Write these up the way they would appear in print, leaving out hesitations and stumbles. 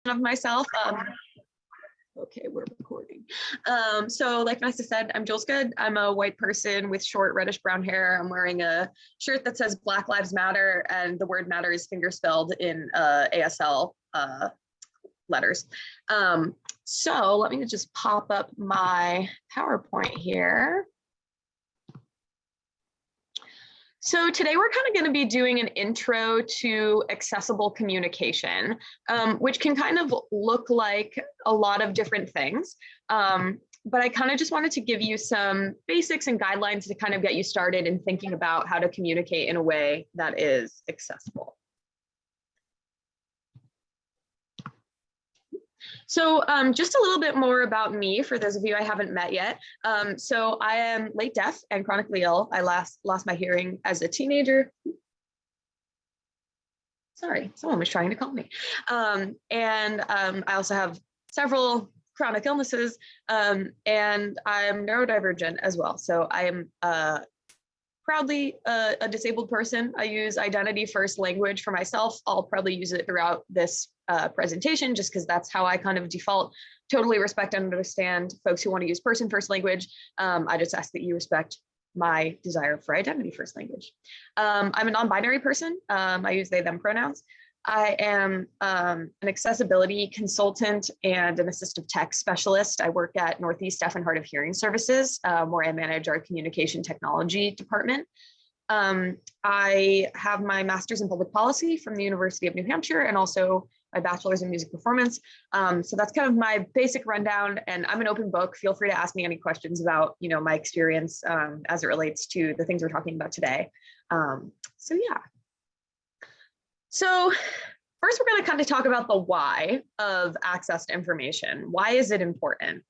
of myself. Okay, we're recording. So like Vanessa said, I'm Jules Good. I'm a white person with short reddish brown hair. I'm wearing a shirt that says Black Lives Matter, and the word matter is finger spelled in ASL letters. So let me just pop up my PowerPoint here. So today we're kind of going to be doing an intro to accessible communication, which can kind of look like a lot of different things. But I kind of just wanted to give you some basics and guidelines to kind of get you started in thinking about how to communicate in a way that is accessible. So just a little bit more about me for those of you I haven't met yet. So I am late deaf and chronically ill. I lost my hearing as a teenager. Sorry, someone was trying to call me. I also have several chronic illnesses, and I'm neurodivergent as well. So I am proudly a disabled person. I use identity first language for myself. I'll probably use it throughout this presentation just because that's how I kind of default. Totally respect and understand folks who want to use person first language. I just ask that you respect my desire for identity first language. I'm a non-binary person. I use they, them pronouns. I am an accessibility consultant and an assistive tech specialist. I work at Northeast Deaf and Hard of Hearing Services, where I manage our communication technology department. I have my master's in public policy from the University of New Hampshire and also my bachelor's in music performance. So that's kind of my basic rundown, and I'm an open book. Feel free to ask me any questions about, my experience as it relates to the things we're talking about today. So yeah. So first, we're going to kind of talk about the why of access to information. Why is it important?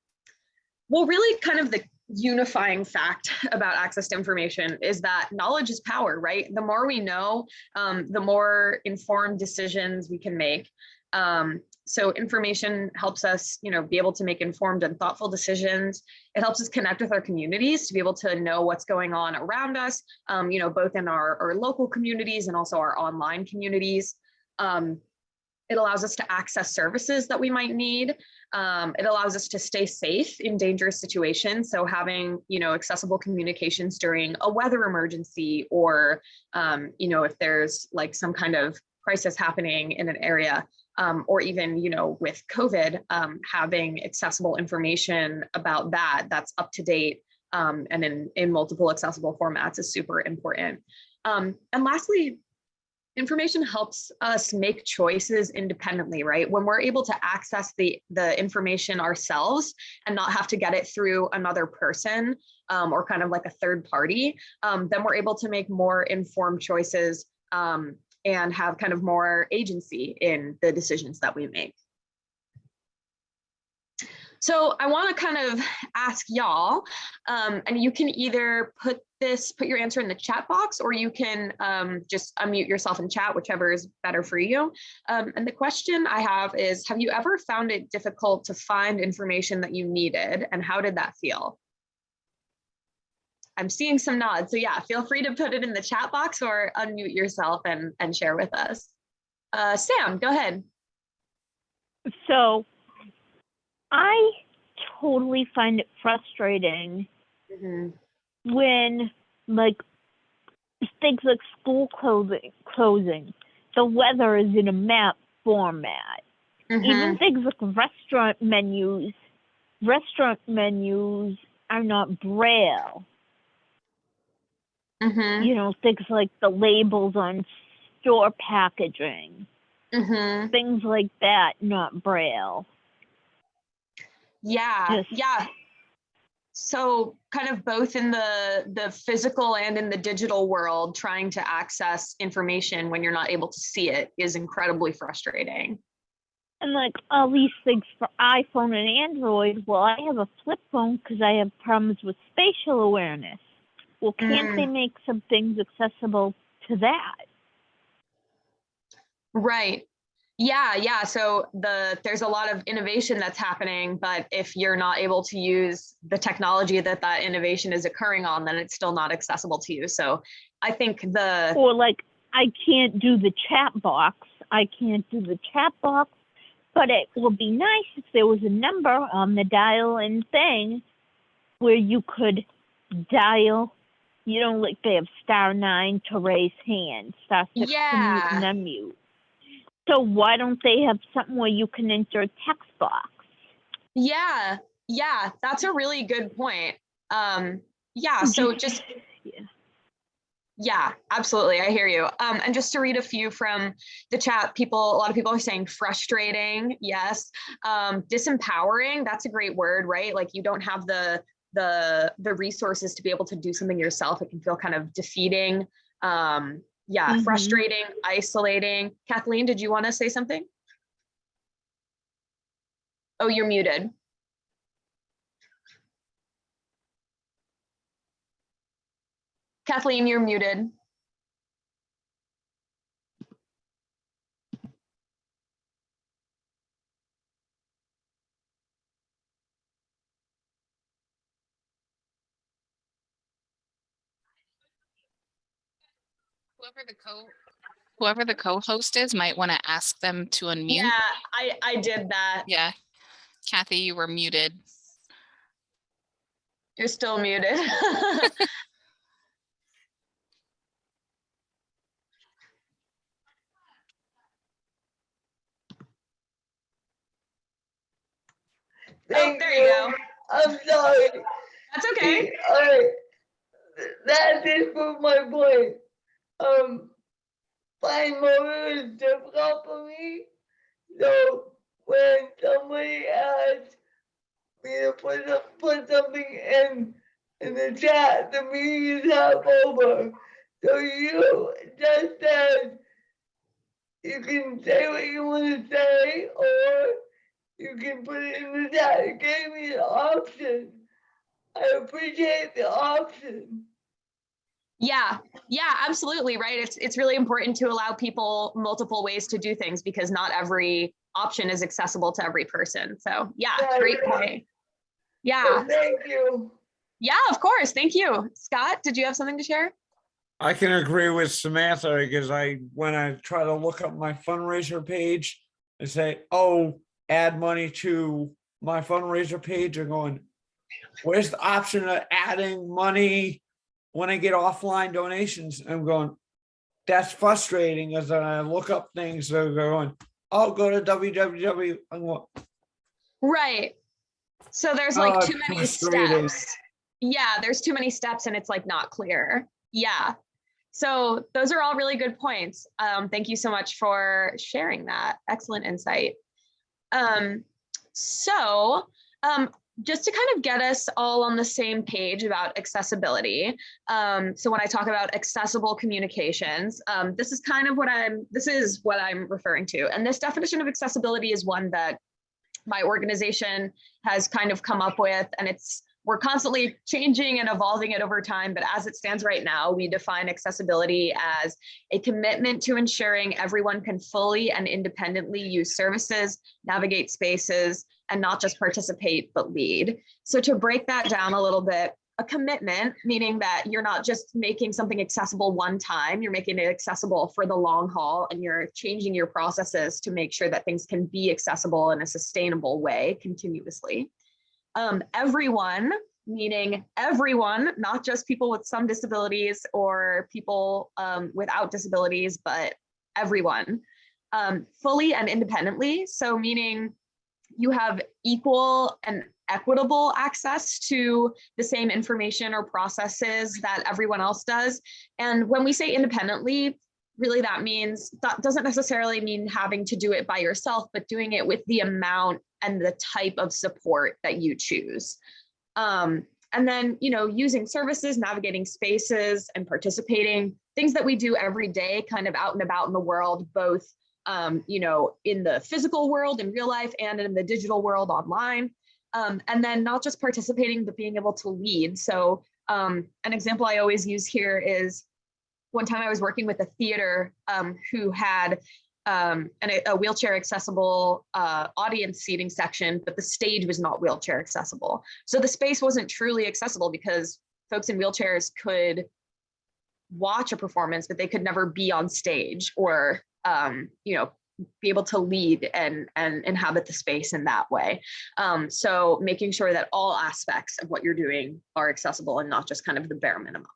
Well, really kind of the unifying fact about access to information is that knowledge is power, right? The more we know, the more informed decisions we can make. So information helps us, be able to make informed and thoughtful decisions. It helps us connect with our communities to be able to know what's going on around us, both in our local communities and also our online communities. It allows us to access services that we might need. It allows us to stay safe in dangerous situations. So having, accessible communications during a weather emergency or, if there's like some kind of crisis happening in an area, or even, with COVID, having accessible information about that's up to date and in multiple accessible formats is super important. And lastly, information helps us make choices independently, right? When we're able to access the information ourselves and not have to get it through another person or kind of like a third party, then we're able to make more informed choices and have kind of more agency in the decisions that we make. So I want to kind of ask y'all, and you can either put your answer in the chat box, or you can just unmute yourself and chat, whichever is better for you. And the question I have is, have you ever found it difficult to find information that you needed, and how did that feel? I'm seeing some nods, so yeah, feel free to put it in the chat box or unmute yourself and share with us. Sam, go ahead. So I totally find it frustrating when, like, things like school closing, the weather is in a map format. Even things like restaurant menus are not Braille. Things like the labels on store packaging, things like that, not Braille. Yeah. So kind of both in the physical and in the digital world, trying to access information when you're not able to see it is incredibly frustrating. And like all these things for iPhone and Android, well, I have a flip phone because I have problems with spatial awareness. Well, can't they make some things accessible to that? Right. Yeah. So there's a lot of innovation that's happening, but if you're not able to use the technology that innovation is occurring on, then it's still not accessible to you. So I think Or like, I can't do the chat box But it would be nice if there was a number on the dial-in thing where you could dial, like they have *9 to raise hand, *6 to mute and unmute. So why don't they have something where you can enter a text box? Yeah, that's a really good point. So just yeah, absolutely. I hear you. And just to read a few from the chat, a lot of people are saying frustrating. Yes. Disempowering. That's a great word, right? Like you don't have the resources to be able to do something yourself. It can feel kind of defeating. Frustrating, isolating. Kathleen, did you want to say something? Oh, you're muted. Kathleen, you're muted. Whoever the co-host is might want to ask them to unmute. Yeah, I did that. Yeah. Kathy, you were muted. You're still muted. There you go. I'm sorry. That's okay. That is for my point. Fine motor is difficult for me. So when somebody asks me to put something in the chat, the meeting is half over. So you just said you can say what you want to say, or you can put it in the chat. It gave me the option. I appreciate the option. Yeah, absolutely, right. It's really important to allow people multiple ways to do things because not every option is accessible to every person. So yeah, great point. Yeah. Well, thank you. Yeah, of course. Thank you. Scott, did you have something to share? I can agree with Samantha because when I try to look up my fundraiser page, I say, oh, add money to my fundraiser page. I'm going, where's the option of adding money when I get offline donations? I'm going, that's frustrating as I look up things. They're going, oh, go to www. I'm going, right. So there's like too many steps. Yeah, there's too many steps and it's like not clear. Yeah. So those are all really good points. Thank you so much for sharing that. Excellent insight. Just to kind of get us all on the same page about accessibility. So when I talk about accessible communications, this is what I'm referring to. And this definition of accessibility is one that my organization has kind of come up with, and we're constantly changing and evolving it over time, but as it stands right now, we define accessibility as a commitment to ensuring everyone can fully and independently use services, navigate spaces, and not just participate, but lead. So to break that down a little bit, a commitment, meaning that you're not just making something accessible one time, you're making it accessible for the long haul, and you're changing your processes to make sure that things can be accessible in a sustainable way continuously. Everyone, meaning everyone, not just people with some disabilities or people without disabilities, but everyone, fully and independently. So meaning you have equal and equitable access to the same information or processes that everyone else does. And when we say independently, really that doesn't necessarily mean having to do it by yourself, but doing it with the amount and the type of support that you choose. And then, using services, navigating spaces, and participating, things that we do every day, kind of out and about in the world, both, in the physical world, in real life, and in the digital world online. And then not just participating, but being able to lead. So an example I always use here is one time I was working with a theater who had a wheelchair accessible audience seating section, but the stage was not wheelchair accessible. So the space wasn't truly accessible because folks in wheelchairs could watch a performance, but they could never be on stage or, be able to lead and inhabit the space in that way. So making sure that all aspects of what you're doing are accessible and not just kind of the bare minimum.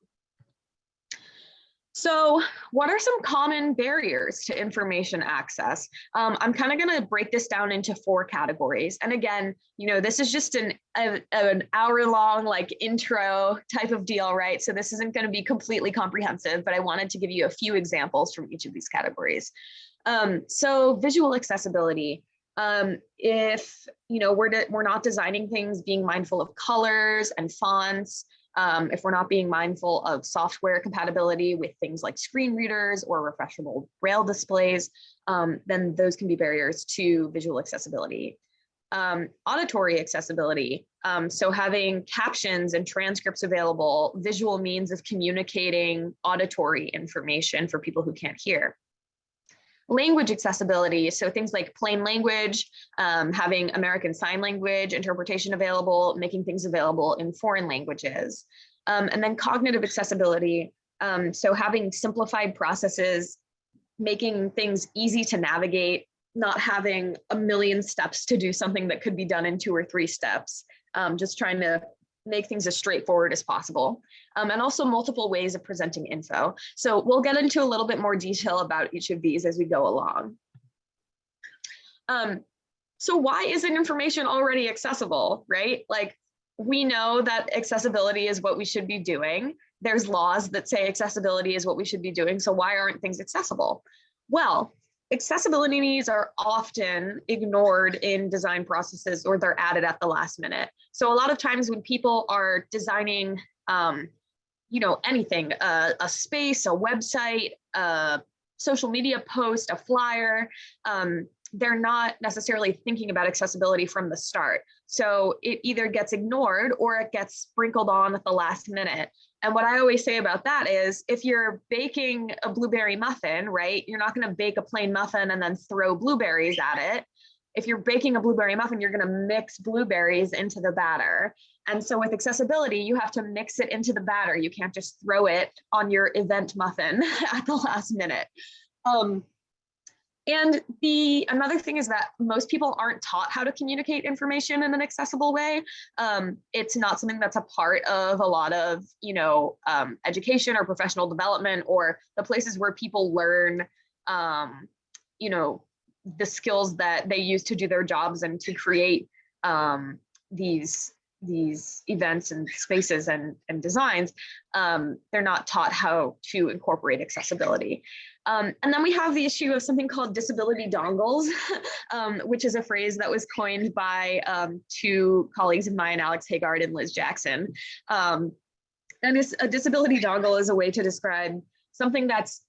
So what are some common barriers to information access? I'm kind of going to break this down into 4 categories. And again, you know, this is just an hour-long like intro type of deal, right? So this isn't going to be completely comprehensive, but I wanted to give you a few examples from each of these categories. So visual accessibility. If you know we're not designing things being mindful of colors and fonts, if we're not being mindful of software compatibility with things like screen readers or refreshable braille displays, then those can be barriers to visual accessibility. Auditory accessibility. So having captions and transcripts available, visual means of communicating auditory information for people who can't hear. Language accessibility, so things like plain language, having American Sign Language interpretation available, making things available in foreign languages. And then cognitive accessibility, so having simplified processes, making things easy to navigate, not having a million steps to do something that could be done in 2 or 3 steps, just trying to make things as straightforward as possible. And also multiple ways of presenting info. So we'll get into a little bit more detail about each of these as we go along. So why isn't information already accessible, right? Like, we know that accessibility is what we should be doing. There's laws that say accessibility is what we should be doing. So why aren't things accessible? Well, accessibility needs are often ignored in design processes, or they're added at the last minute. So a lot of times when people are designing, you know, anything, a space, a website, a social media post, a flyer, they're not necessarily thinking about accessibility from the start. So it either gets ignored or it gets sprinkled on at the last minute. And what I always say about that is, if you're baking a blueberry muffin, right, you're not going to bake a plain muffin and then throw blueberries at it. If you're baking a blueberry muffin, you're going to mix blueberries into the batter. And so with accessibility, you have to mix it into the batter. You can't just throw it on your event muffin at the last minute. And another thing is that most people aren't taught how to communicate information in an accessible way. It's not something that's a part of a lot of, you know, education or professional development, or the places where people learn, you know, the skills that they use to do their jobs and to create these events and spaces and designs. They're not taught how to incorporate accessibility. And then we have the issue of something called disability dongles, which is a phrase that was coined by 2 colleagues of mine, Alex Haggard and Liz Jackson. And a disability dongle is a way to describe something that's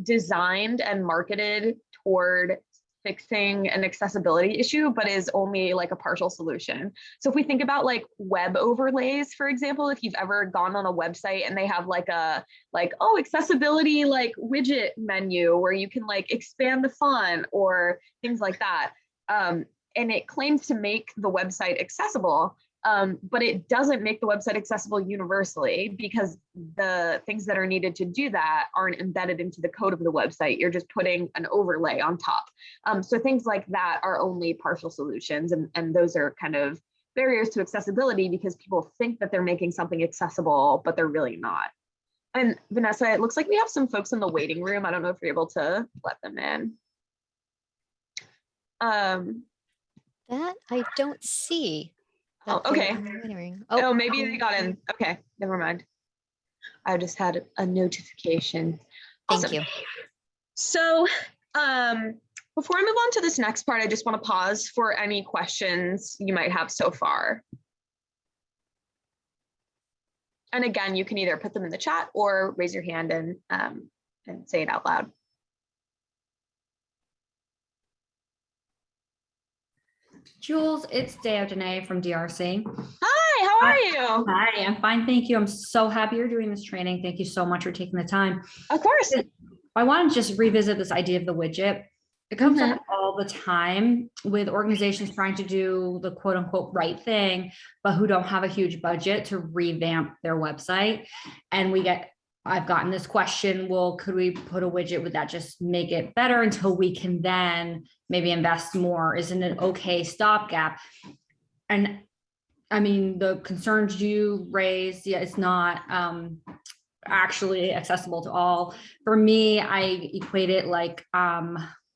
designed and marketed toward fixing an accessibility issue, but is only like a partial solution. So if we think about like web overlays, for example, if you've ever gone on a website and they have like oh, accessibility like widget menu where you can like expand the font or things like that. And it claims to make the website accessible, but it doesn't make the website accessible universally, because the things that are needed to do that aren't embedded into the code of the website. You're just putting an overlay on top. So things like that are only partial solutions, and those are kind of barriers to accessibility, because people think that they're making something accessible, but they're really not. And Vanessa, it looks like we have some folks in the waiting room. I don't know if you're able to let them in. That I don't see. Oh, okay. Oh, maybe they got in. Okay, never mind. I just had a notification. Thank Awesome. you. So before I move on to this next part, I just want to pause for any questions you might have so far. And again, you can either put them in the chat or raise your hand and say it out loud. Jules, it's Danae from DRC. Hi, how are you? Hi, I'm fine, thank you. I'm so happy you're doing this training. Thank you so much for taking the time. Of course. I want to just revisit this idea of the widget. It comes up all the time with organizations trying to do the quote unquote right thing, but who don't have a huge budget to revamp their website. And we get I've gotten this question, well, could we put a widget? Would that just make it better until we can then maybe invest more? Isn't it okay stopgap? And I mean, the concerns you raised, yeah, it's not actually accessible to all. For me, I equate it like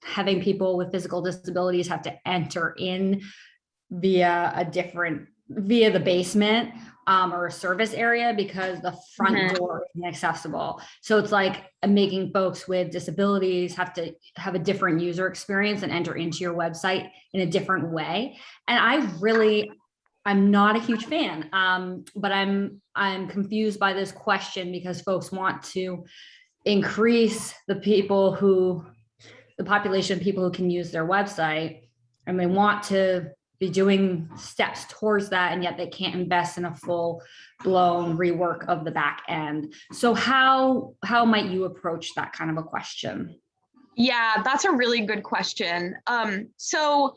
having people with physical disabilities have to enter in via the basement or a service area because the front door isn't accessible. So it's like making folks with disabilities have to have a different user experience and enter into your website in a different way. And I'm not a huge fan, but I'm confused by this question because folks want to increase the population of people who can use their website, and they want to be doing steps towards that, and yet they can't invest in a full-blown rework of the back end. So how might you approach that kind of a question? Yeah, that's a really good question. So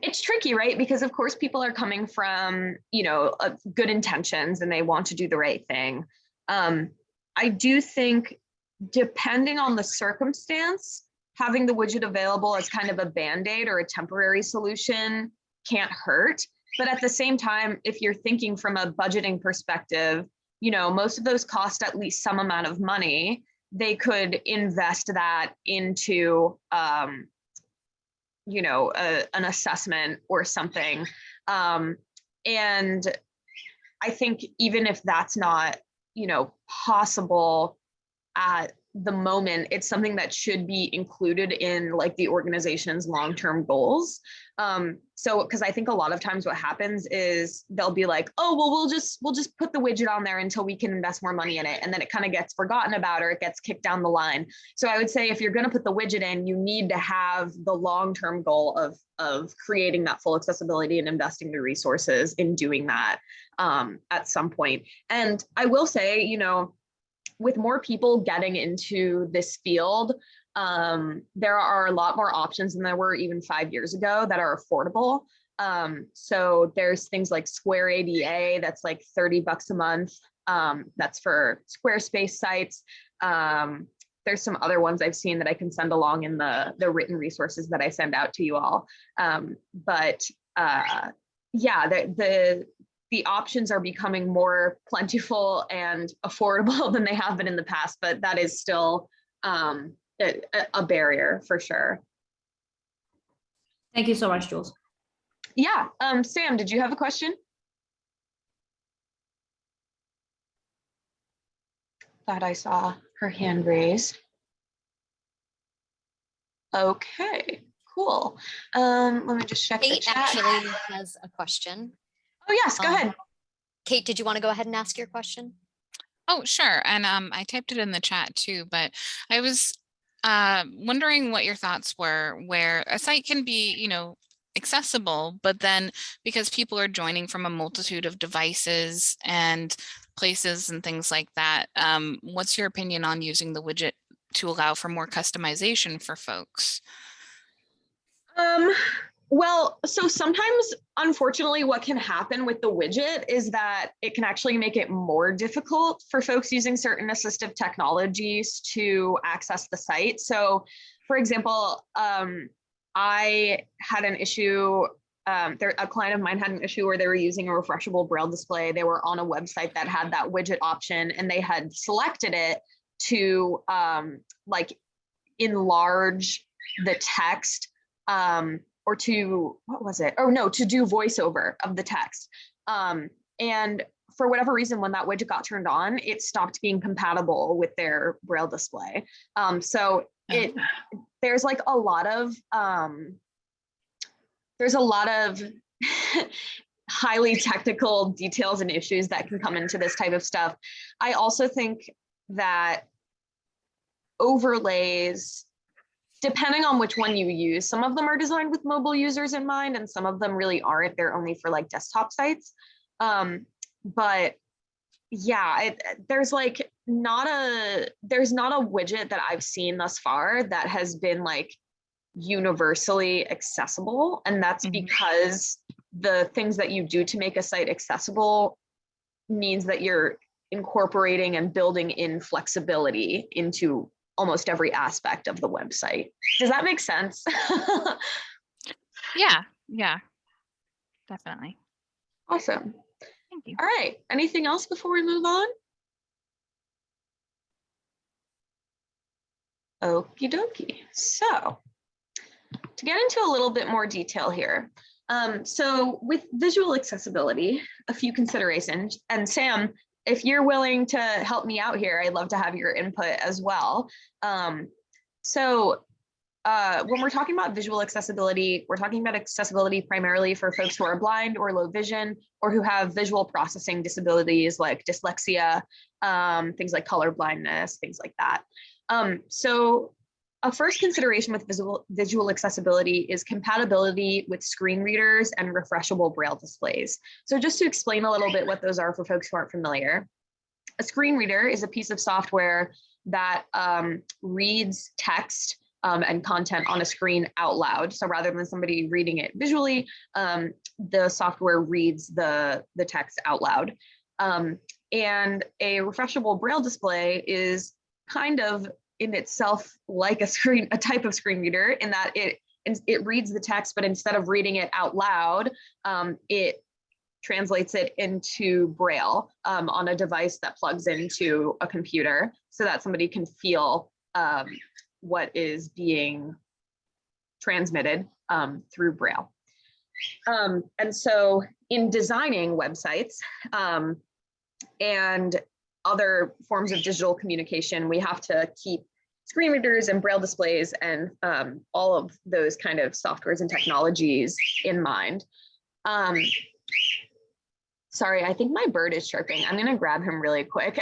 it's tricky, right? Because of course people are coming from, good intentions and they want to do the right thing. I do think depending on the circumstance, having the widget available as kind of a band-aid or a temporary solution can't hurt. But at the same time, if you're thinking from a budgeting perspective, most of those cost at least some amount of money. They could invest that into, an assessment or something. And I think even if that's not, possible at the moment, it's something that should be included in like the organization's long-term goals. So because I think a lot of times what happens is they'll be like, oh, well, we'll just put the widget on there until we can invest more money in it. And then it kind of gets forgotten about, or it gets kicked down the line. So I would say if you're going to put the widget in, you need to have the long-term goal of creating that full accessibility and investing the resources in doing that at some point. And I will say, with more people getting into this field, there are a lot more options than there were even 5 years ago that are affordable. So there's things like Square ADA, that's like $30 a month. That's for Squarespace sites. There's some other ones I've seen that I can send along in the written resources that I send out to you all. Yeah, the options are becoming more plentiful and affordable than they have been in the past, but that is still a barrier for sure. Thank you so much, Jules. Yeah, Sam, did you have a question? Thought I saw her hand raised. Okay, cool. Let me just check the Kate chat. actually has a question. Oh yes, go ahead. Kate, did you want to go ahead and ask your question? Oh, sure. And I typed it in the chat too, but I was wondering what your thoughts were, where a site can be, accessible, but then because people are joining from a multitude of devices and places and things like that, what's your opinion on using the widget to allow for more customization for folks? Well, so sometimes, unfortunately, what can happen with the widget is that it can actually make it more difficult for folks using certain assistive technologies to access the site. So, for example, I had an issue, a client of mine had an issue where they were using a refreshable braille display. They were on a website that had that widget option, and they had selected it to like enlarge the text or to, what was it? Oh no, to do voiceover of the text. And for whatever reason, when that widget got turned on, it stopped being compatible with their braille display. There's like a lot of, highly technical details and issues that can come into this type of stuff. I also think that overlays, depending on which one you use, some of them are designed with mobile users in mind, and some of them really aren't. They're only for like desktop sites. But yeah, there's not a widget that I've seen thus far that has been like universally accessible. And that's because the things that you do to make a site accessible means that you're incorporating and building in flexibility into almost every aspect of the website. Does that make sense? Yeah, definitely. Awesome. Thank you. All right. Anything else before we move on? Okie dokie. So to get into a little bit more detail here. So with visual accessibility, a few considerations, and Sam, if you're willing to help me out here, I'd love to have your input as well. When we're talking about visual accessibility, we're talking about accessibility primarily for folks who are blind or low vision, or who have visual processing disabilities like dyslexia, things like color blindness, things like that. So a first consideration with visual accessibility is compatibility with screen readers and refreshable braille displays. So just to explain a little bit what those are for folks who aren't familiar, a screen reader is a piece of software that reads text and content on a screen out loud. So rather than somebody reading it visually, the software reads the text out loud. And a refreshable braille display is kind of in itself like a type of screen reader, in that it reads the text, but instead of reading it out loud, it translates it into braille on a device that plugs into a computer so that somebody can feel what is being transmitted through braille. And so in designing websites and other forms of digital communication, we have to keep screen readers and braille displays and all of those kind of softwares and technologies in mind. Sorry, I think my bird is chirping. I'm gonna grab him really quick.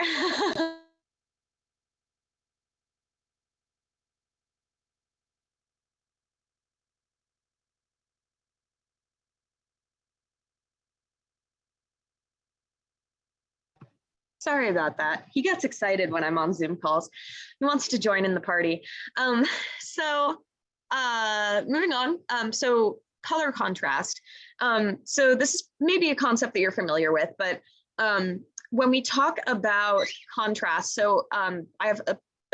Sorry about that. He gets excited when I'm on Zoom calls. He wants to join in the party. Moving on. So color contrast. So this is maybe a concept that you're familiar with, but when we talk about contrast, so I have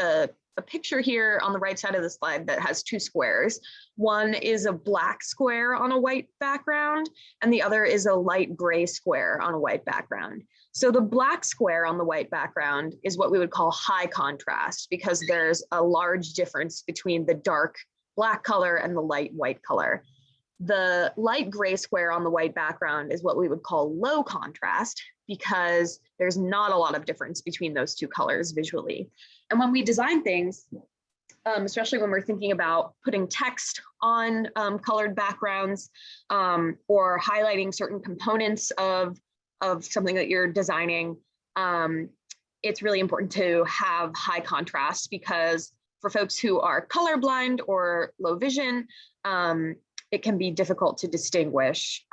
a picture here on the right side of the slide that has two squares. One is a black square on a white background, and the other is a light gray square on a white background. So the black square on the white background is what we would call high contrast, because there's a large difference between the dark black color and the light white color. The light gray square on the white background is what we would call low contrast, because there's not a lot of difference between those two colors visually. And when we design things, especially when we're thinking about putting text on colored backgrounds or highlighting certain components of something that you're designing, it's really important to have high contrast, because for folks who are colorblind or low vision, it can be difficult to distinguish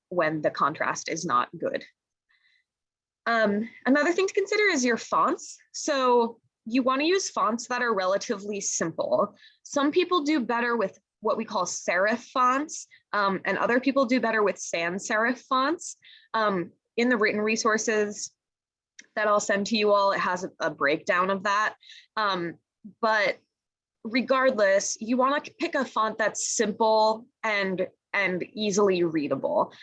when the contrast is not good. Another thing to consider is your fonts. So you want to use fonts that are relatively simple. Some people do better with what we call serif fonts, and other people do better with sans serif fonts. In the written resources that I'll send to you all, it has a breakdown of that. But regardless, you want to pick a font that's simple and easily readable.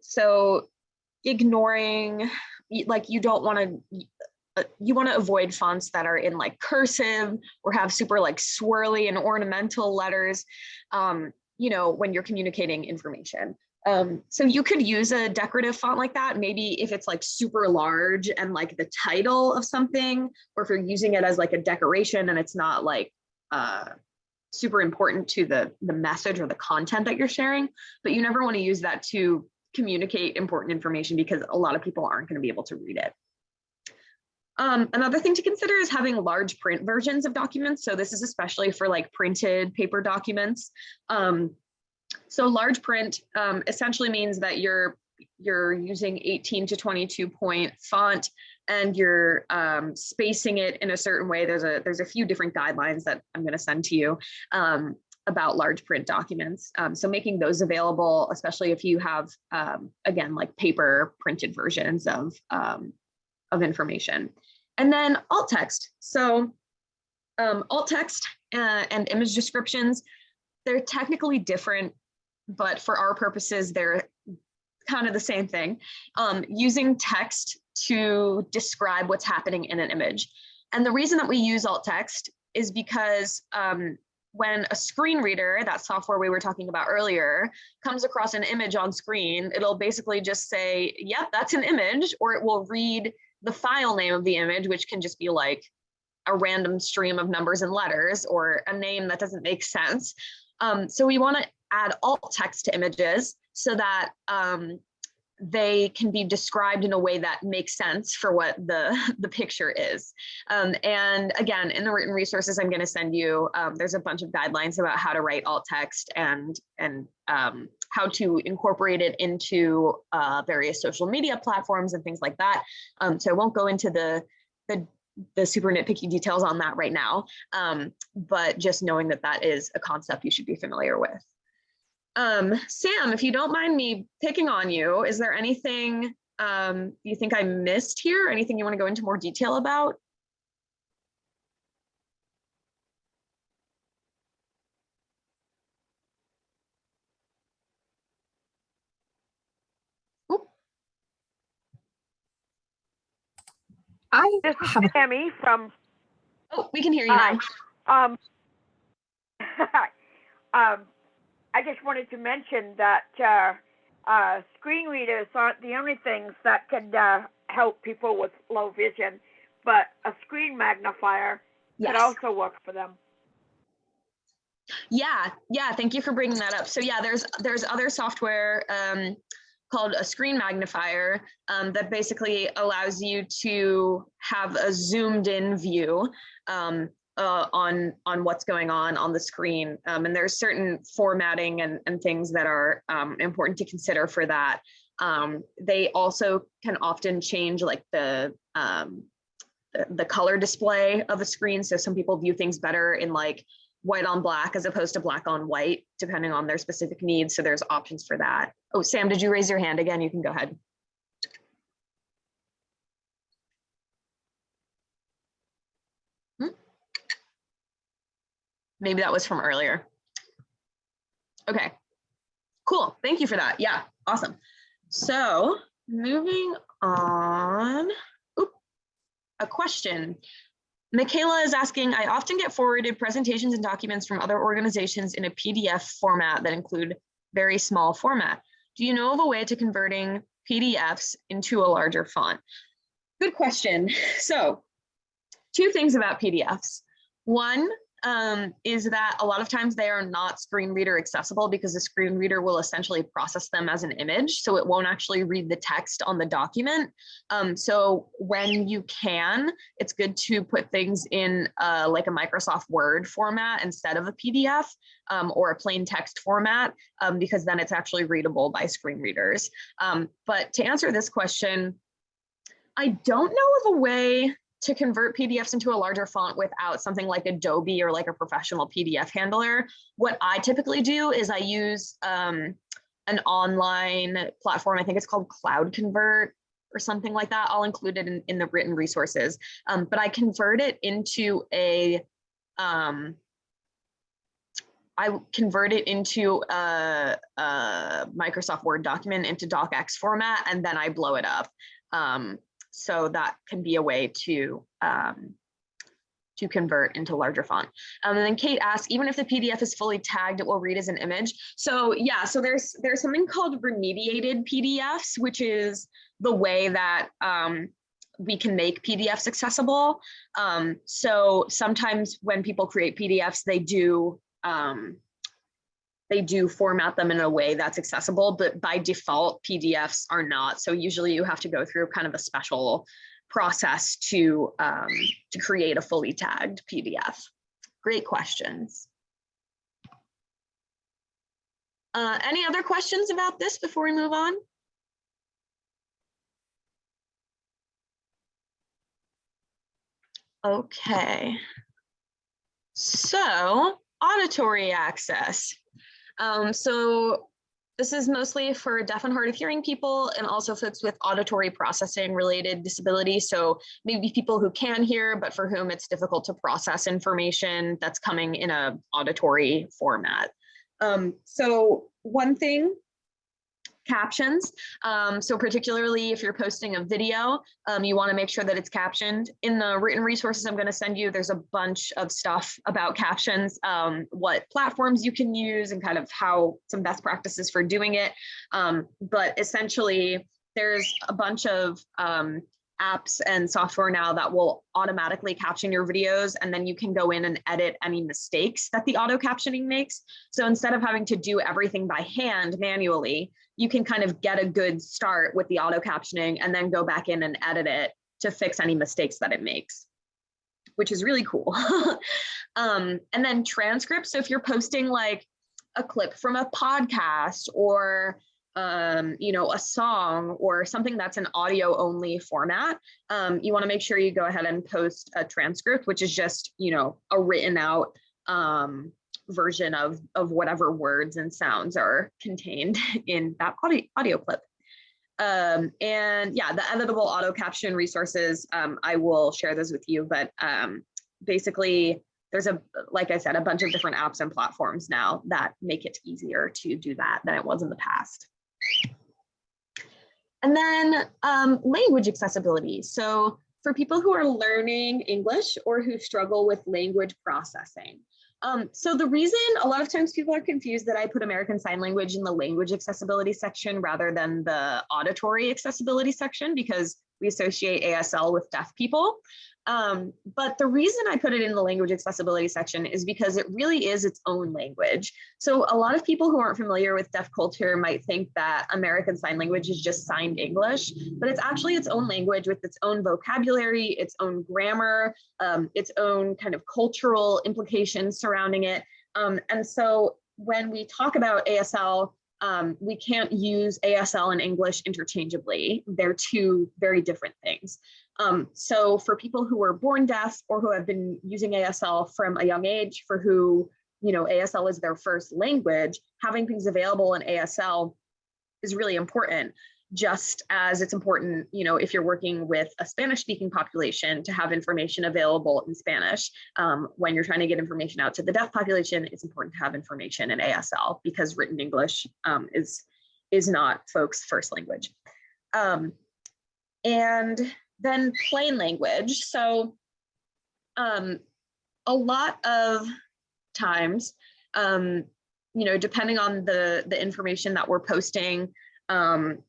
So ignoring, like, you don't want to, you want to avoid fonts that are in like cursive or have super like swirly and ornamental letters, you know, when you're communicating information. So you could use a decorative font like that, maybe if it's like super large and like the title of something, or if you're using it as like a decoration and it's not like super important to the message or the content that you're sharing, but you never want to use that to communicate important information, because a lot of people aren't going to be able to read it. Another thing to consider is having large print versions of documents. So this is especially for like printed paper documents. So large print essentially means that you're using 18 to 22 point font, and you're spacing it in a certain way. There's a few different guidelines that I'm going to send to you about large print documents. So making those available, especially if you have, again, like paper printed versions of information. And then alt text. So alt text and image descriptions, they're technically different, but for our purposes, they're kind of the same thing. Using text to describe what's happening in an image. And the reason that we use alt text is because when a screen reader, that software we were talking about earlier, comes across an image on screen, it'll basically just say, yep, that's an image, or it will read the file name of the image, which can just be like a random stream of numbers and letters or a name that doesn't make sense. So we want to add alt text to images so that they can be described in a way that makes sense for what the picture is. And again, in the written resources I'm going to send you, there's a bunch of guidelines about how to write alt text and how to incorporate it into various social media platforms and things like that. So I won't go into the super nitpicky details on that right now, but just knowing that that is a concept you should be familiar with. Sam, if you don't mind me picking on you, is there anything you think I missed here? Anything you want to go into more detail about? This is Sammy from. Oh, we can hear you now. I just wanted to mention that screen readers aren't the only things that can help people with low vision, but a screen magnifier could also work for them. Yeah, thank you for bringing that up. So yeah, there's other software called a screen magnifier that basically allows you to have a zoomed in view on what's going on the screen. And there's certain formatting and things that are important to consider for that. They also can often change like the color display of a screen. So some people view things better in like white on black as opposed to black on white, depending on their specific needs. So there's options for that. Oh, Sam, did you raise your hand again? You can go ahead. Maybe that was from earlier. Okay, cool. Thank you for that. Yeah, awesome. So moving on. Oop, a question. Michaela is asking, I often get forwarded presentations and documents from other organizations in a PDF format that include very small format. Do you know of a way to converting PDFs into a larger font? Good question. So, two things about PDFs. One, is that a lot of times they are not screen reader accessible because the screen reader will essentially process them as an image. So it won't actually read the text on the document. So when you can, it's good to put things in like a Microsoft Word format instead of a PDF or a plain text format, because then it's actually readable by screen readers. But to answer this question, I don't know of a way to convert PDFs into a larger font without something like Adobe or like a professional PDF handler. What I typically do is I use an online platform. I think it's called Cloud Convert or something like that. I'll include it in the written resources. But I convert it into a Microsoft Word document into docx format, and then I blow it up. So that can be a way to convert into larger font. And then Kate asked, even if the PDF is fully tagged, it will read as an image. So yeah, so there's something called remediated PDFs, which is the way that we can make PDFs accessible. So sometimes when people create PDFs, they do format them in a way that's accessible, but by default, PDFs are not. So usually you have to go through kind of a special process to create a fully tagged PDF. Great questions. Any other questions about this before we move on? Okay. So auditory access. So This is mostly for deaf and hard of hearing people and also folks with auditory processing related disabilities. So maybe people who can hear, but for whom it's difficult to process information that's coming in a auditory format. So one thing, captions. So particularly if you're posting a video, you want to make sure that it's captioned. In the written resources I'm going to send you, there's a bunch of stuff about captions, what platforms you can use and kind of how some best practices for doing it. But essentially, there's a bunch of apps and software now that will automatically caption your videos, and then you can go in and edit any mistakes that the auto captioning makes. So instead of having to do everything by hand manually, you can kind of get a good start with the auto captioning and then go back in and edit it to fix any mistakes that it makes, which is really cool. And then transcripts. So if you're posting like a clip from a podcast or a song or something that's an audio only format, you want to make sure you go ahead and post a transcript, which is just, a written out version of whatever words and sounds are contained in that audio clip. And yeah, the editable auto caption resources, I will share those with you, but basically there's like I said, a bunch of different apps and platforms now that make it easier to do that than it was in the past. And then language accessibility. So for people who are learning English or who struggle with language processing. So the reason a lot of times people are confused that I put American Sign Language in the language accessibility section rather than the auditory accessibility section, because we associate ASL with deaf people. But the reason I put it in the language accessibility section is because it really is its own language. So a lot of people who aren't familiar with deaf culture might think that American Sign Language is just signed English, but it's actually its own language with its own vocabulary, its own grammar, its own kind of cultural implications surrounding it. And so when we talk about ASL, we can't use ASL and English interchangeably. They're two very different things. So for people who were born deaf or who have been using ASL from a young age, for who, ASL is their first language, having things available in ASL is really important, just as it's important, if you're working with a Spanish speaking population, to have information available in Spanish. When you're trying to get information out to the deaf population, it's important to have information in ASL because written English is not folks' first language. And then plain language. So a lot of times, depending on the information that we're posting,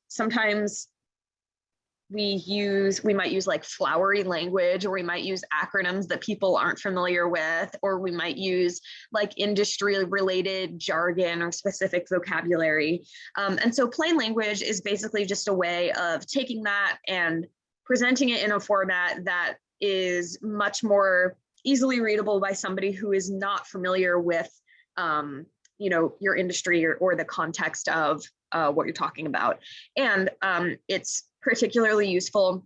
sometimes we might use like flowery language, or we might use acronyms that people aren't familiar with, or we might use like industry related jargon or specific vocabulary. And so plain language is basically just a way of taking that and presenting it in a format that is much more easily readable by somebody who is not familiar with, your industry or the context of what you're talking about. And it's particularly useful,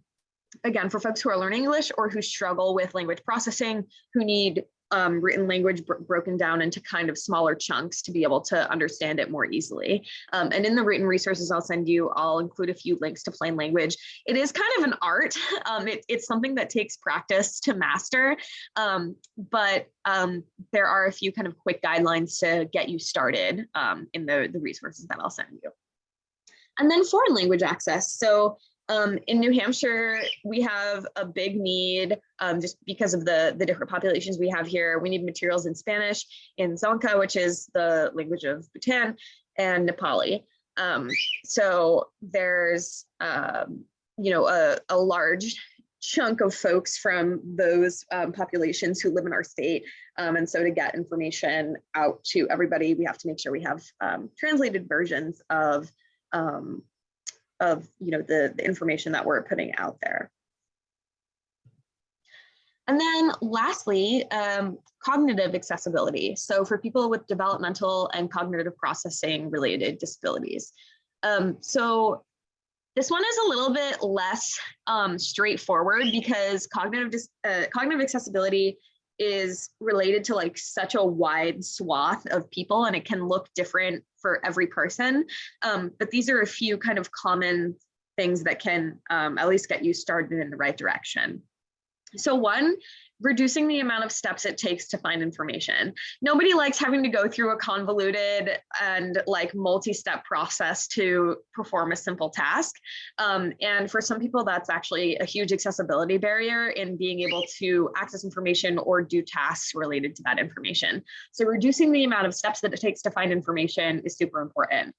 again, for folks who are learning English or who struggle with language processing, who need written language broken down into kind of smaller chunks to be able to understand it more easily. And in the written resources I'll send you, I'll include a few links to plain language. It is kind of an art. It's something that takes practice to master, but there are a few kind of quick guidelines to get you started in the resources that I'll send you. And then foreign language access. So in New Hampshire, we have a big need just because of the different populations we have here. We need materials in Spanish, in Zonka, which is the language of Bhutan, and Nepali. So there's, a large chunk of folks from those populations who live in our state. And so to get information out to everybody, we have to make sure we have translated versions of the information that we're putting out there. And then lastly, cognitive accessibility. So for people with developmental and cognitive processing related disabilities. So this one is a little bit less straightforward because cognitive accessibility is related to like such a wide swath of people, and it can look different for every person. But these are a few kind of common things that can at least get you started in the right direction. So one, reducing the amount of steps it takes to find information. Nobody likes having to go through a convoluted and like multi-step process to perform a simple task. And for some people, that's actually a huge accessibility barrier in being able to access information or do tasks related to that information. So reducing the amount of steps that it takes to find information is super important.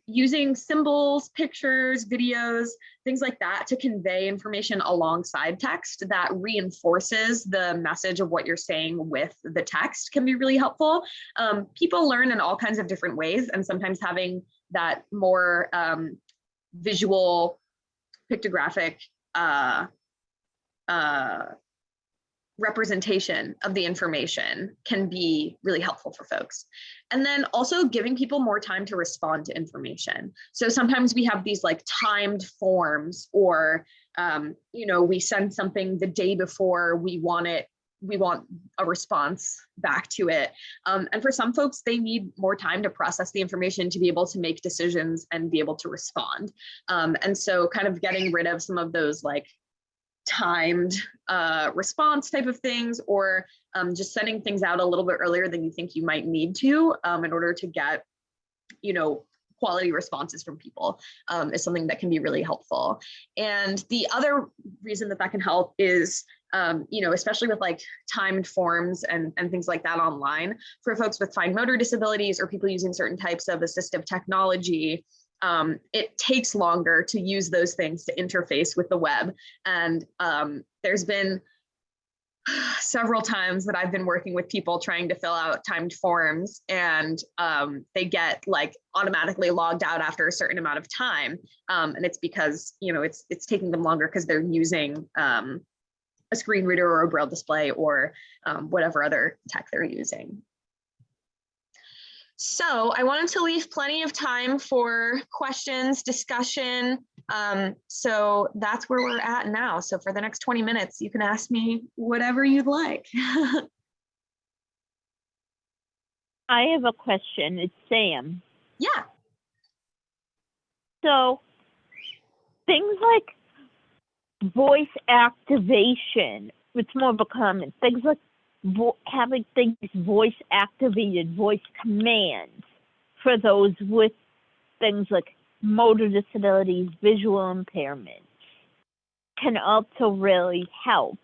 Using symbols, pictures, videos, things like that to convey information alongside text that reinforces the message of what you're saying with the text can be really helpful. People learn in all kinds of different ways, and sometimes having that more visual, pictographic representation of the information can be really helpful for folks. And then also giving people more time to respond to information. So sometimes we have these like timed forms, or we send something the day before we want a response back to it. And for some folks, they need more time to process the information to be able to make decisions and be able to respond. And so kind of getting rid of some of those like timed response type of things, or just sending things out a little bit earlier than you think you might need to in order to get, quality responses from people is something that can be really helpful. And the other reason that can help is, especially with like timed forms and things like that online, for folks with fine motor disabilities or people using certain types of assistive technology, it takes longer to use those things to interface with the web. And there's been several times that I've been working with people trying to fill out timed forms, and they get like automatically logged out after a certain amount of time. And it's because, it's taking them longer because they're using a screen reader or a braille display or whatever other tech they're using. So I wanted to leave plenty of time for questions, discussion. So that's where we're at now. So for the next 20 minutes, you can ask me whatever you'd like. I have a question. It's Sam. Yeah. So things like voice activation, it's more of a common, things like having things voice activated, voice commands for those with things like motor disabilities, visual impairments can also really help.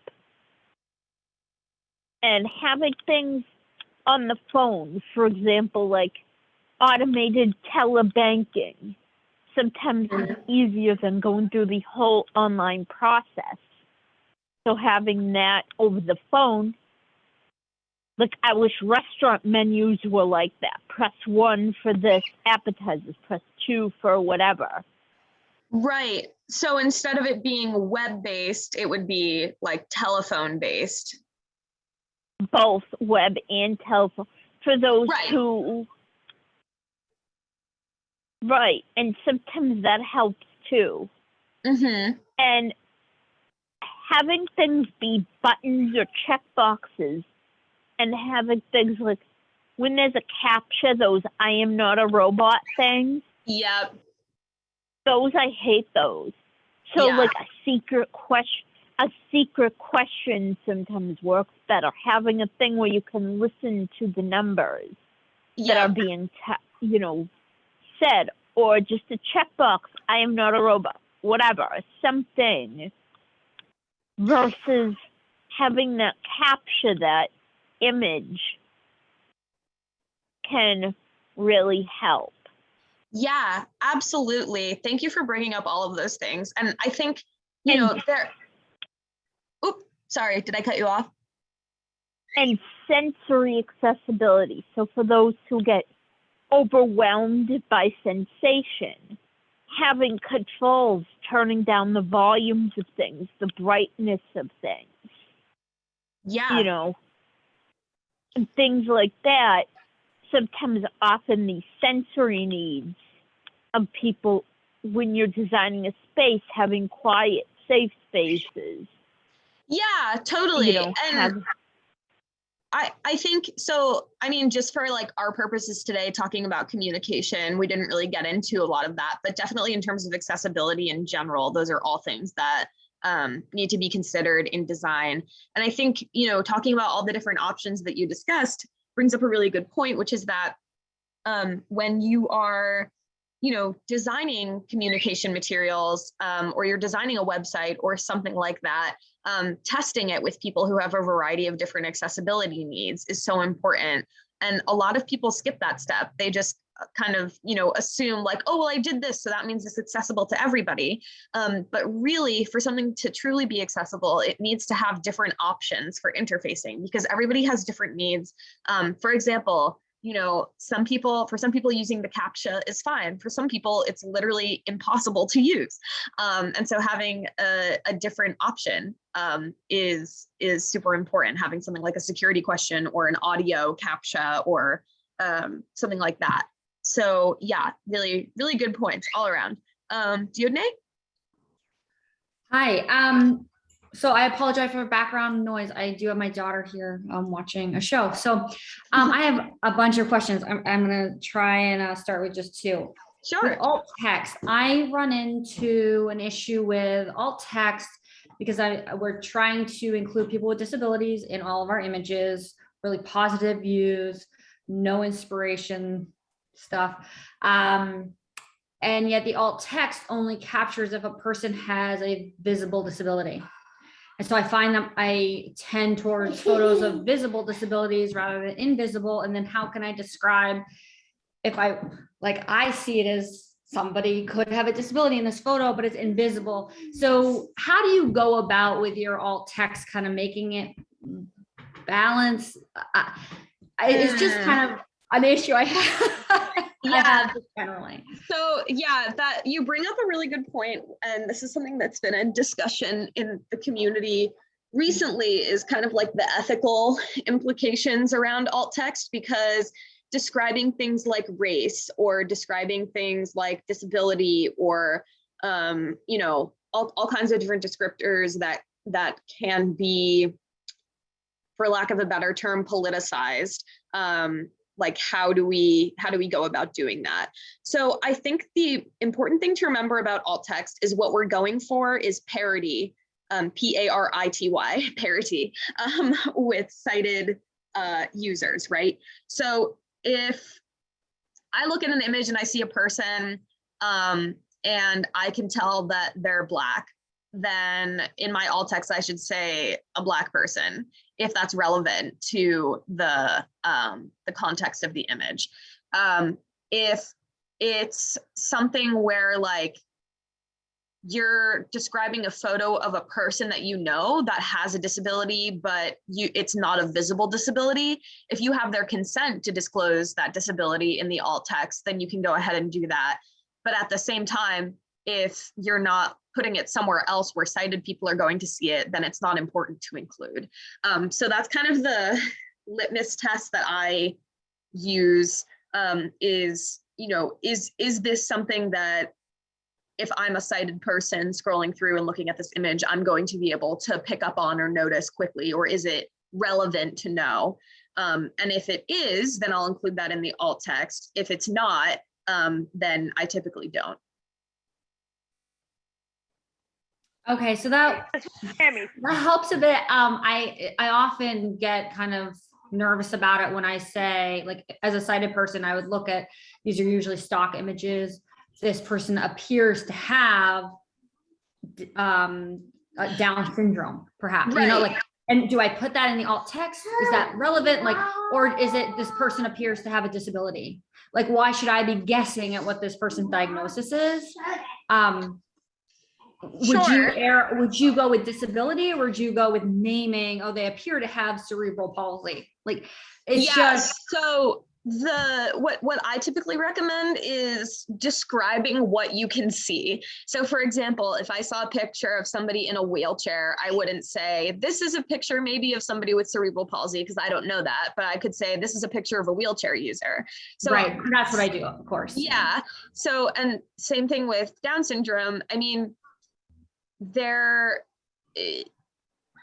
And having things on the phone, for example, like automated telebanking, sometimes is easier than going through the whole online process. So having that over the phone, like I wish restaurant menus were like that. Press 1 for this, appetizers, press 2 for whatever. Right. So instead of it being web-based, it would be like telephone-based. Both web and telephone. For those right. who... Right. And sometimes that helps too. Mm-hmm. And having things be buttons or checkboxes, and having things like when there's a captcha, those I am not a robot things. Yep. Those, I hate those. So like a secret question sometimes works better. Having a thing where you can listen to the numbers that are being, said, or just a checkbox, I am not a robot, whatever, something, versus having that capture that image can really help. Yeah, absolutely. Thank you for bringing up all of those things. And I think, sorry, did I cut you off? And sensory accessibility. So for those who get overwhelmed by sensation, having controls, turning down the volumes of things, the brightness of things. Yeah. And things like that, sometimes often the sensory needs of people when you're designing a space, having quiet, safe spaces. Yeah, totally. I think so. I mean, just for like our purposes today, talking about communication, we didn't really get into a lot of that, but definitely in terms of accessibility in general, those are all things that need to be considered in design. And I think, you know, talking about all the different options that you discussed brings up a really good point, which is that when you are, you know, designing communication materials or you're designing a website or something like that, testing it with people who have a variety of different accessibility needs is so important. And a lot of people skip that step. They just kind of, you know, assume like, oh, well, I did this, so that means it's accessible to everybody. But really, for something to truly be accessible, it needs to have different options for interfacing because everybody has different needs. For example, you know, for some people using the CAPTCHA is fine. For some people, it's literally impossible to use. And so having a different option is super important. Having something like a security question or an audio CAPTCHA or something like that. So yeah, really, really good points all around. Diodne? Hi. So I apologize for background noise. I do have my daughter here watching a show. So I have a bunch of questions. I'm going to try and start with just two. Sure. With alt text, I run into an issue with alt text because we're trying to include people with disabilities in all of our images, really positive views, no inspiration stuff. And yet the alt text only captures if a person has a visible disability. And so I find that I tend towards photos of visible disabilities rather than invisible. And then how can I describe if I see it as somebody could have a disability in this photo, but it's invisible. So how do you go about with your alt text, kind of making it balance? It's just kind of an issue I have. Yeah, generally. So yeah, that you bring up a really good point, and this is something that's been in discussion in the community recently, is kind of like the ethical implications around alt text, because describing things like race or describing things like disability or you know, all kinds of different descriptors that can be, for lack of a better term, politicized. Like how do we go about doing that? So I think the important thing to remember about alt text is what we're going for is parity, P-A-R-I-T-Y, parity, with sighted users, right? So if I look at an image and I see a person and I can tell that they're Black, then in my alt text, I should say a Black person, if that's relevant to the context of the image. If it's something where like you're describing a photo of a person that you know that has a disability, but it's not a visible disability, if you have their consent to disclose that disability in the alt text, then you can go ahead and do that. But at the same time, if you're not putting it somewhere else where sighted people are going to see it, then it's not important to include. So that's kind of the litmus test that I use, is, you know, is this something that if I'm a sighted person scrolling through and looking at this image, I'm going to be able to pick up on or notice quickly, or is it relevant to know? And if it is, then I'll include that in the alt text. If it's not, then I typically don't. Okay, so that helps a bit. I often get kind of nervous about it when I say, like, as a sighted person, I would look at, these are usually stock images. This person appears to have Down syndrome, perhaps, right. You know, like, and do I put that in the alt text? Is that relevant? Like, or is it this person appears to have a disability? Like, why should I be guessing at what this person's diagnosis is? Would you go with disability, or would you go with naming, oh, they appear to have cerebral palsy? Like, it's just so what I typically recommend is describing what you can see. So for example, if I saw a picture of somebody in a wheelchair, I wouldn't say this is a picture maybe of somebody with cerebral palsy, because I don't know that, but I could say this is a picture of a wheelchair user. So right, that's what I do, of course. Yeah. So, and same thing with Down syndrome. I mean,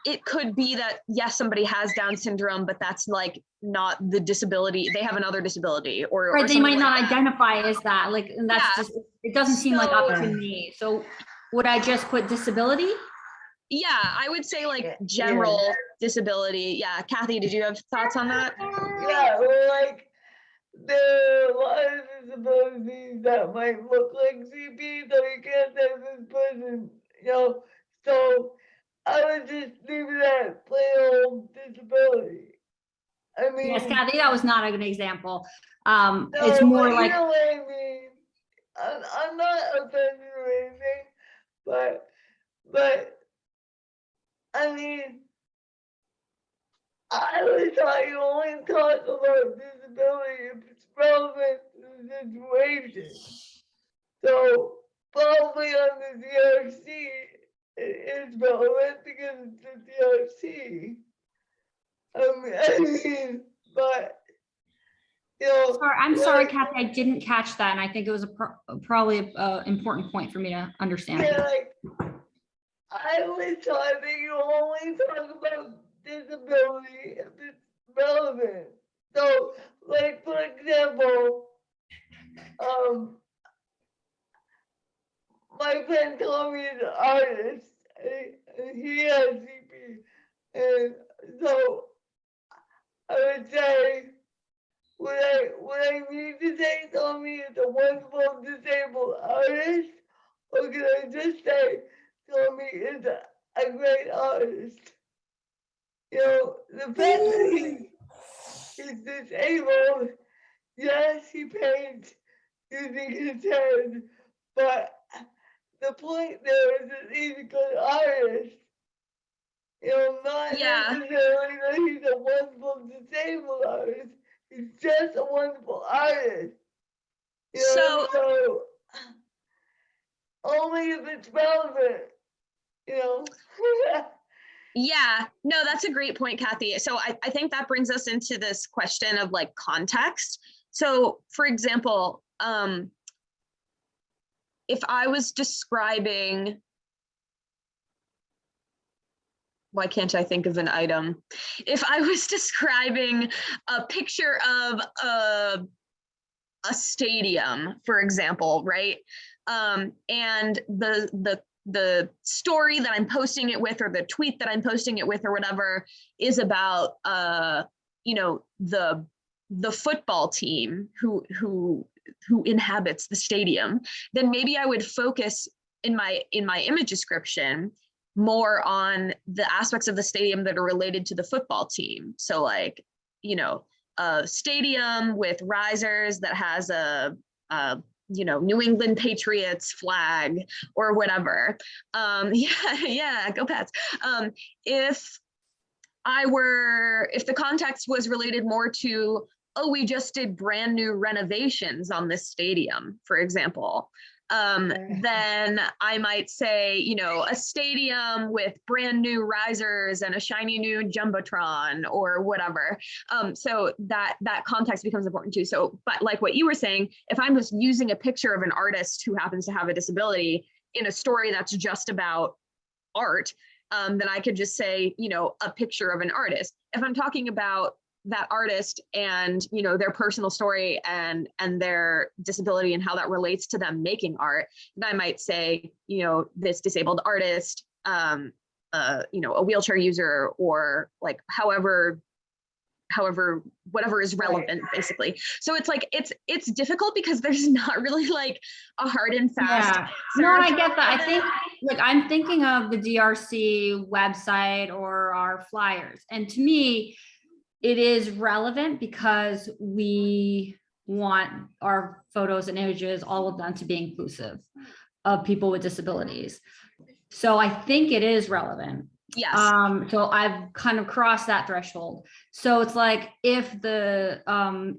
it could be that, yes, somebody has Down syndrome, but that's like not the disability. They have another disability or Right, they might something not like that. identify as that, like, and that's Yeah. just, it doesn't seem like up to So- me. So would I just put disability? Yeah, I would say like general disability. Yeah, Kathy, did you have thoughts on that? Yeah, or like there are a lot of disabilities that might look like CP, so you can't say this person, you know. So I would just leave it at plain old disability. I mean, Yes, Kathy, that was not a good example. no, It's more but like, you know what I mean. I'm not offended or anything, but I mean, I was thought you only talk about disability if it's relevant to the situation. So probably on the DRC, it is relevant because it's the DRC. I mean, but you know. I'm sorry, Kathy, I didn't catch that. And I think it was probably an important point for me to understand. Yeah, like, I was taught that you only talk about disability if it's relevant. So, like, for example, my friend told me he's an artist, and he has CP, and so I would say, what I need to say, Tommy is a wonderful disabled artist, or can I just say, Tommy is a great artist? You know, the fact that he's disabled, yes, he paints using his head, but the point there is that he's a good artist. You know, not necessarily that he's a wonderful disabled artist. He's just a wonderful artist. You know, so only if it's relevant, you know. Yeah, no, that's a great point, Kathy. So I think that brings us into this question of like context. So for example, if I was describing, why can't I think of an item? If I was describing a picture of a stadium, for example, right? And the story that I'm posting it with, or the tweet that I'm posting it with, or whatever, is about you know, the football team who inhabits the stadium, then maybe I would focus in my image description more on the aspects of the stadium that are related to the football team. So like, you know, a stadium with risers that has a you know, New England Patriots flag or whatever. Yeah, go Pats. If the context was related more to, oh, we just did brand new renovations on this stadium, for example, then I might say, you know, a stadium with brand new risers and a shiny new Jumbotron or whatever. So that context becomes important too. So, but like what you were saying, if I'm just using a picture of an artist who happens to have a disability in a story that's just about art, then I could just say, you know, a picture of an artist. If I'm talking about that artist and, you know, their personal story and their disability and how that relates to them making art, then I might say, you know, this disabled artist, you know, a wheelchair user, or like however whatever is relevant, basically. So it's like it's difficult because there's not really like a hard and fast answer. No, I get that. I think, like, I'm thinking of the DRC website or our flyers, and to me it is relevant because we want our photos and images, all of them, to be inclusive of people with disabilities. So I think it is relevant. Yes. So I've kind of crossed that threshold. So it's like, if the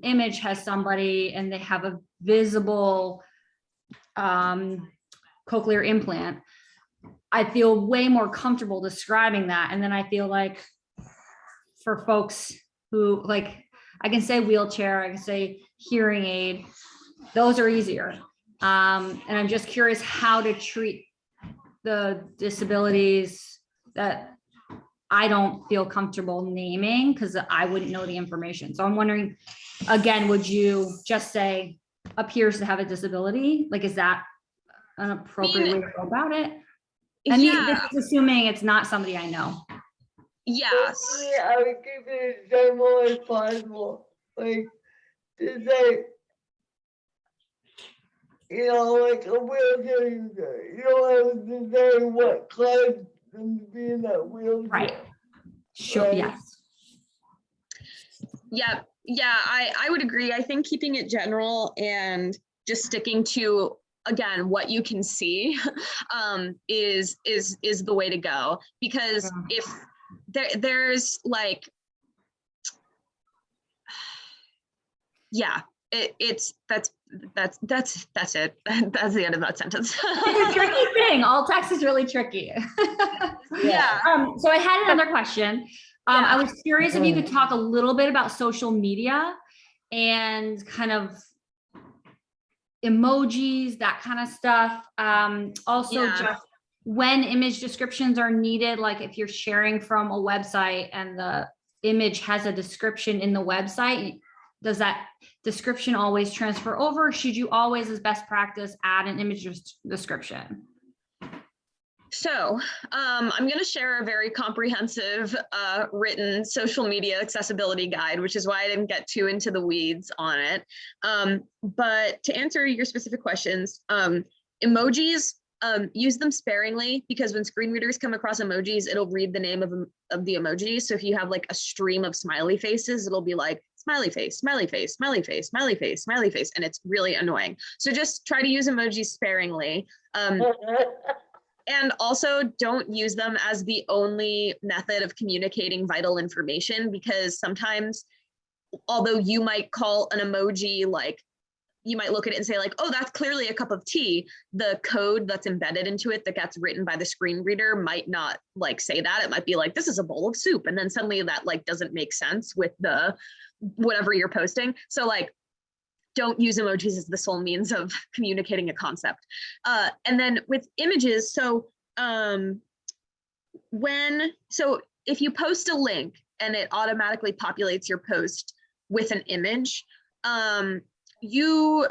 image has somebody and they have a visible cochlear implant, I feel way more comfortable describing that. And then I feel like for folks who, like, I can say wheelchair, I can say hearing aid, those are easier. And I'm just curious how to treat the disabilities that I don't feel comfortable naming because I wouldn't know the information. So I'm wondering, again, would you just say appears to have a disability? Like, is that an appropriate way to go about it? And this is assuming it's not somebody I know. Yes. I would keep it as general as possible. Like, to say, you know, like a wheelchair user. You don't have to say what caused them to be in that wheelchair. Right. Sure. Right. Yes. Yeah. Yeah. I would agree. I think keeping it general and just sticking to, again, what you can see is the way to go. Because if there's like, yeah, that's it. That's the end of that sentence. It's a tricky thing. All text is really tricky. Yeah. So I had another question. I was curious if you could talk a little bit about social media and kind of emojis, that kind of stuff. Also just when image descriptions are needed, like if you're sharing from a website and the image has a description in the website, does that description always transfer over? Should you always, as best practice, add an image description? So I'm going to share a very comprehensive written social media accessibility guide, which is why I didn't get too into the weeds on it. But to answer your specific questions, emojis, use them sparingly, because when screen readers come across emojis, it'll read the name of the emoji. So if you have like a stream of smiley faces, it'll be like smiley face, smiley face, smiley face, smiley face, smiley face, and it's really annoying. So just try to use emojis sparingly. And also don't use them as the only method of communicating vital information, because sometimes, although you might call an emoji, like you might look at it and say like, oh, that's clearly a cup of tea, the code that's embedded into it that gets written by the screen reader might not like say that. It might be like, this is a bowl of soup. And then suddenly that like doesn't make sense with the whatever you're posting. So like, don't use emojis as the sole means of communicating a concept. And then with images, so if you post a link and it automatically populates your post with an image, you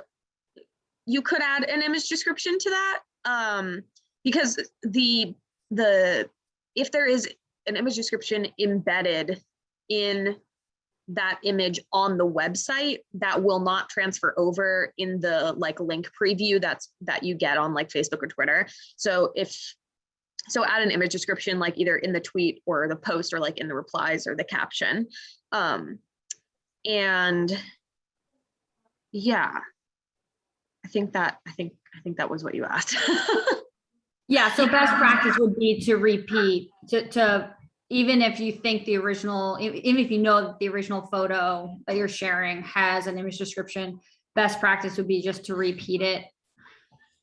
could add an image description to that, because if there is an image description embedded in that image on the website, that will not transfer over in the like link preview that you get on like Facebook or Twitter. So add an image description like either in the tweet or the post or like in the replies or the caption. And yeah, I think that was what you asked. Yeah, so best practice would be to repeat, to even if you think the original, even if you know that the original photo that you're sharing has an image description, best practice would be just to repeat it.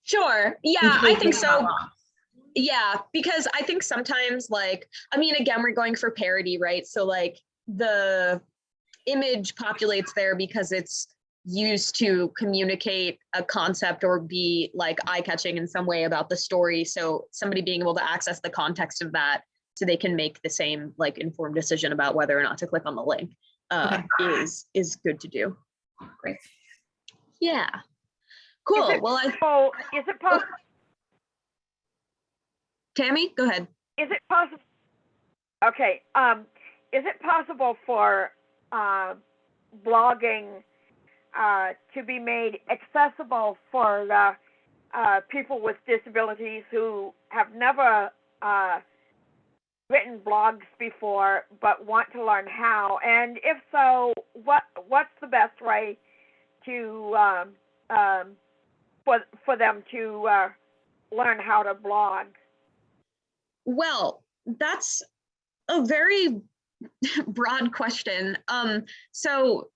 Sure. Yeah, I think so. Yeah, because I think sometimes like, I mean, again, we're going for parody, right? So like the image populates there because it's used to communicate a concept or be like eye-catching in some way about the story. So somebody being able to access the context of that so they can make the same like informed decision about whether or not to click on the link is good to do. Great. Yeah. Cool. Is it possible? Tammy, go ahead. Is it possible? Okay. Is it possible for blogging to be made accessible for the people with disabilities who have never written blogs before but want to learn how? And if so, what's the best way to for them to learn how to blog? Well, that's a very broad question. So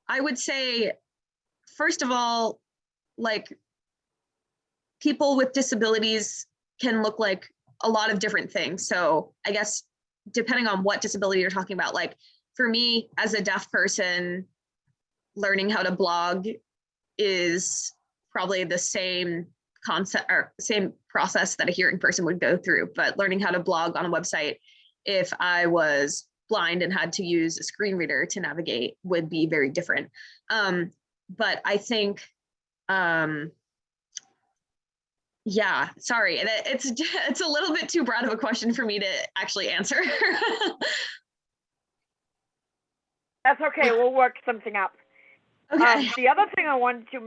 I would say, first of all, like people with disabilities can look like a lot of different things. So I guess depending on what disability you're talking about, like for me as a deaf person, learning how to blog is probably the same concept or same process that a hearing person would go through, but learning how to blog on a website if I was blind and had to use a screen reader to navigate would be very different. But I think, yeah, sorry, it's a little bit too broad of a question for me to actually answer. That's okay. We'll work something up. Okay. The other thing I wanted to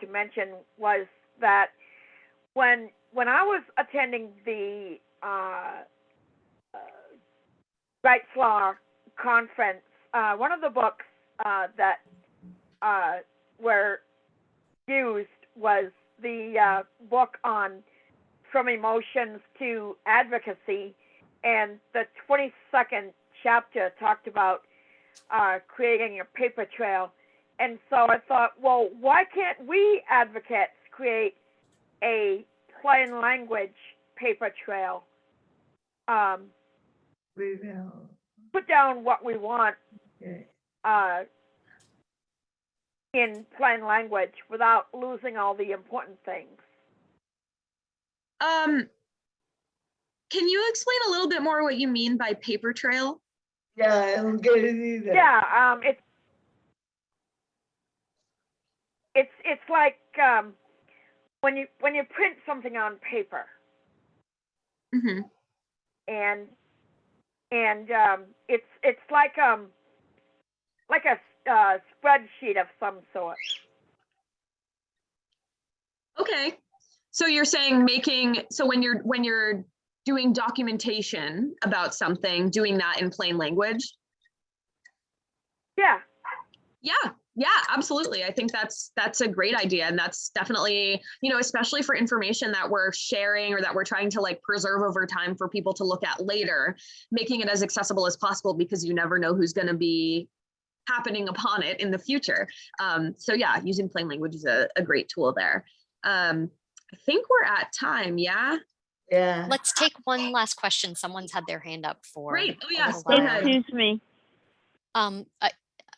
mention was that when I was attending the Rights Law conference, one of the books that were used was the book on From Emotions to Advocacy, and the 22nd chapter talked about creating a paper trail. And so I thought, well, why can't we advocates create a plain language paper trail? Put down what we want in plain language without losing all the important things. Can you explain a little bit more what you mean by paper trail? Yeah, I don't get it either. Yeah, it's like when you print something on paper, Mm-hmm. and it's like a spreadsheet of some sort. Okay, so you're saying so when you're doing documentation about something, doing that in plain language? Yeah. Yeah, absolutely. I think that's a great idea. And that's definitely, especially for information that we're sharing or that we're trying to like preserve over time for people to look at later, making it as accessible as possible, because you never know who's going to be happening upon it in the future. So yeah, using plain language is a great tool there. I think we're at time. Yeah. Yeah. Let's take one last question. Someone's had their hand up for Great. Oh, a yes. little Go while. ahead. Excuse me.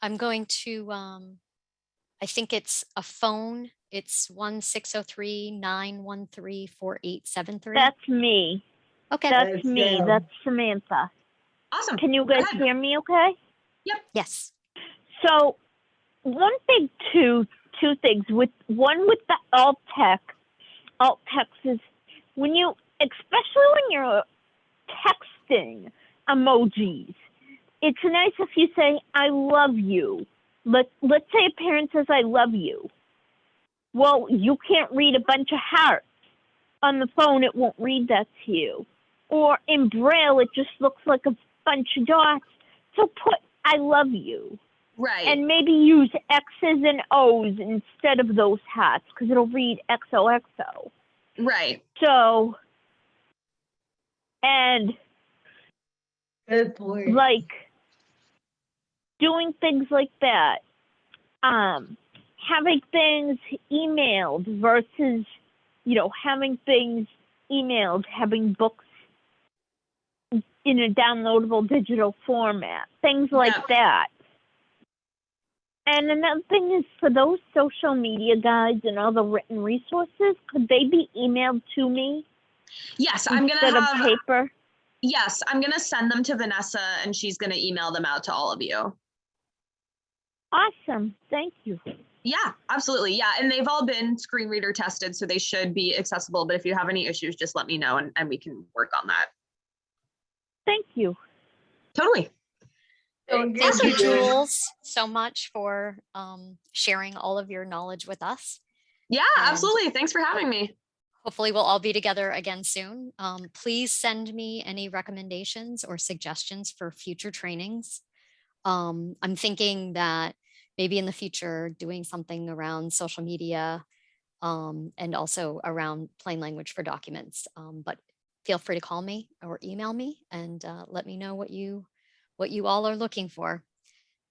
I'm going to, I think it's a phone. It's 1-603-913-4873. That's me. Okay. That's me. Sam. That's Samantha. Awesome. Can you Go guys ahead. hear me okay? Yes. So one thing, two things. With the alt text is when you, especially when you're texting emojis, it's nice if you say, I love you. Let's say a parent says, I love you. Well, you can't read a bunch of hearts. On the phone, it won't read that to you. Or in Braille, it just looks like a bunch of dots. So put, I love you. Right. And maybe use X's and O's instead of those hearts, because it'll read XOXO. Right. So, and Good point. like doing things like that, having things emailed versus, having things emailed, having books in a downloadable digital format, things like that. And another thing is, for those social media guides and other written resources, could they be emailed to me? Yes, I'm going to instead have of paper? Yes, I'm going to send them to Vanessa and she's going to email them out to all of you. Awesome. Thank you. Yeah, absolutely. Yeah. And they've all been screen reader tested, so they should be accessible. But if you have any issues, just let me know and we can work on that. Thank you. Totally. Thank you, Jules, so much for sharing all of your knowledge with us. Yeah, And absolutely. Thanks for having me. hopefully we'll all be together again soon. Please send me any recommendations or suggestions for future trainings. I'm thinking that maybe in the future doing something around social media and also around plain language for documents. But feel free to call me or email me and let me know what you all are looking for.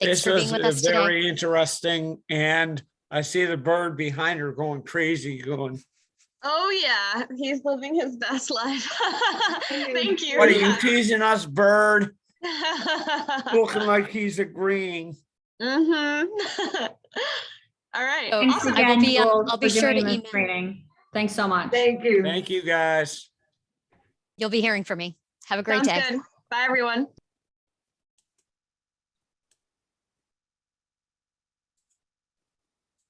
Thanks This for being was with us today. very interesting, and I see the bird behind her going crazy, going, Oh yeah, he's living his best life. Thank you. what are you teasing us, bird? Looking like he's agreeing. Mm-hmm. All right. So, Thanks Awesome. I will again, be, Jules, I'll be for sure to doing this email. training. Thanks so much. Thank you. Thank you, guys. You'll be hearing from me. Have a great Sounds day. good. Bye, everyone.